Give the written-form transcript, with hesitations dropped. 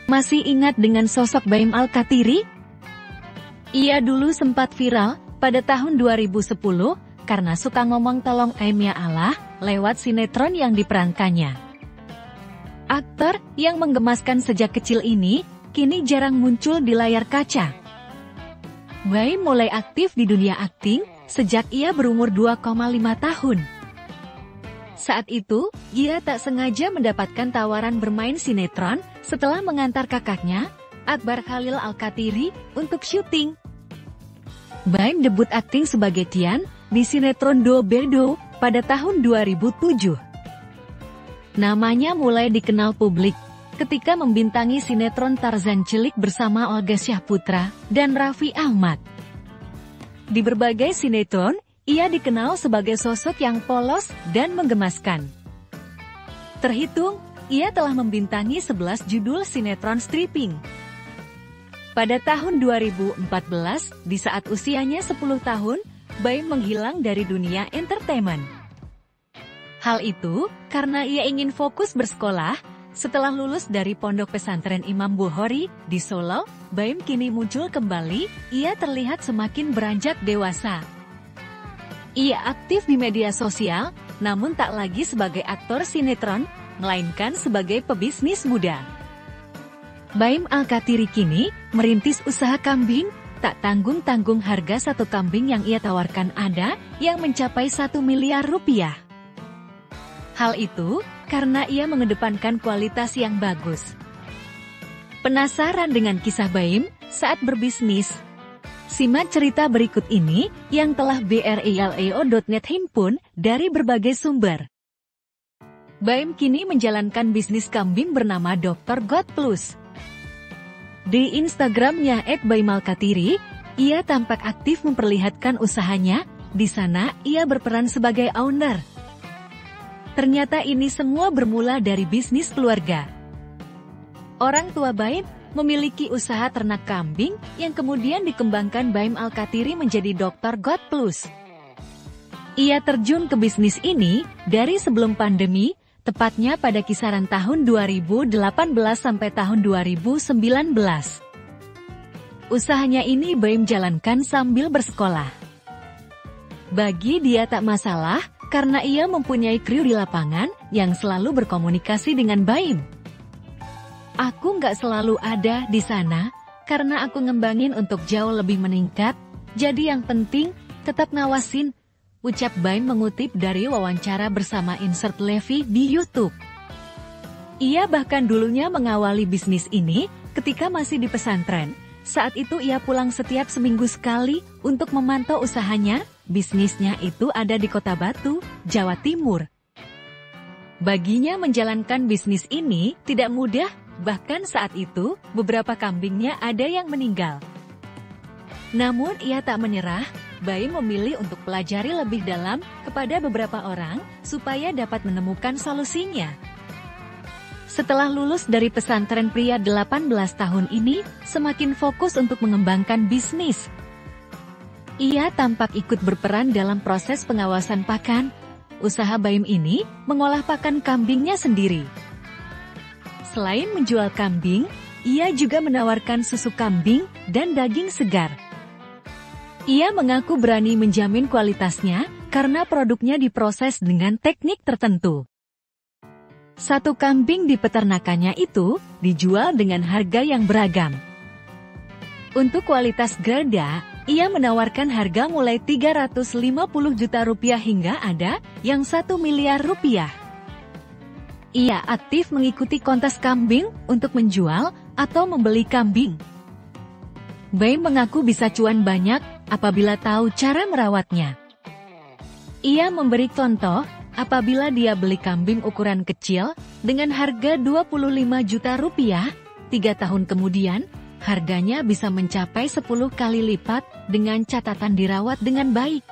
Masih ingat dengan sosok Baim Alkatiri? Ia dulu sempat viral pada tahun 2010 karena suka ngomong tolong Aim ya Allah lewat sinetron yang diperankannya. Aktor yang menggemaskan sejak kecil ini kini jarang muncul di layar kaca. Baim mulai aktif di dunia akting sejak ia berumur 2,5 tahun. Saat itu, ia tak sengaja mendapatkan tawaran bermain sinetron setelah mengantar kakaknya, Akbar Khalil Alkatiri, untuk syuting. Baim debut akting sebagai Tian di sinetron Do Bedo pada tahun 2007. Namanya mulai dikenal publik ketika membintangi sinetron Tarzan Cilik bersama Olga Syahputra dan Raffi Ahmad. Di berbagai sinetron, ia dikenal sebagai sosok yang polos dan menggemaskan. Terhitung, ia telah membintangi 11 judul sinetron stripping. Pada tahun 2014, di saat usianya 10 tahun, Baim menghilang dari dunia entertainment. Hal itu karena ia ingin fokus bersekolah. Setelah lulus dari Pondok Pesantren Imam Bukhari di Solo, Baim kini muncul kembali. Ia terlihat semakin beranjak dewasa. Ia aktif di media sosial, namun tak lagi sebagai aktor sinetron, melainkan sebagai pebisnis muda. Baim Alkatiri kini merintis usaha kambing, tak tanggung-tanggung harga satu kambing yang ia tawarkan ada yang mencapai 1 miliar rupiah. Hal itu karena ia mengedepankan kualitas yang bagus. Penasaran dengan kisah Baim saat berbisnis? Simak cerita berikut ini yang telah BRILEO.net himpun dari berbagai sumber. Baim kini menjalankan bisnis kambing bernama Dr. God Plus. Di Instagramnya @baimalkatiri, ia tampak aktif memperlihatkan usahanya. Di sana ia berperan sebagai owner. Ternyata ini semua bermula dari bisnis keluarga. Orang tua Baim memiliki usaha ternak kambing yang kemudian dikembangkan Baim Alkatiri menjadi Dr. God Plus. Ia terjun ke bisnis ini dari sebelum pandemi, tepatnya pada kisaran tahun 2018 sampai tahun 2019. Usahanya ini Baim jalankan sambil bersekolah. Bagi dia tak masalah, karena ia mempunyai kru di lapangan yang selalu berkomunikasi dengan Baim. Aku nggak selalu ada di sana, karena aku ngembangin untuk jauh lebih meningkat, jadi yang penting, tetap ngawasin, ucap Baim mengutip dari wawancara bersama Insert Levi di YouTube. Ia bahkan dulunya mengawali bisnis ini ketika masih di pesantren. Saat itu ia pulang setiap seminggu sekali untuk memantau usahanya. Bisnisnya itu ada di Kota Batu, Jawa Timur. Baginya menjalankan bisnis ini tidak mudah. Bahkan saat itu, beberapa kambingnya ada yang meninggal. Namun ia tak menyerah, Baim memilih untuk pelajari lebih dalam kepada beberapa orang, supaya dapat menemukan solusinya. Setelah lulus dari pesantren, pria 18 tahun ini, semakin fokus untuk mengembangkan bisnis. Ia tampak ikut berperan dalam proses pengawasan pakan. Usaha Baim ini, mengolah pakan kambingnya sendiri. Selain menjual kambing, ia juga menawarkan susu kambing dan daging segar. Ia mengaku berani menjamin kualitasnya karena produknya diproses dengan teknik tertentu. Satu kambing di peternakannya itu dijual dengan harga yang beragam. Untuk kualitas Garda, ia menawarkan harga mulai 350 juta rupiah hingga ada yang 1 miliar rupiah. Ia aktif mengikuti kontes kambing untuk menjual atau membeli kambing. Baim mengaku bisa cuan banyak apabila tahu cara merawatnya. Ia memberi contoh apabila dia beli kambing ukuran kecil dengan harga 25 juta rupiah, 3 tahun kemudian harganya bisa mencapai 10 kali lipat dengan catatan dirawat dengan baik.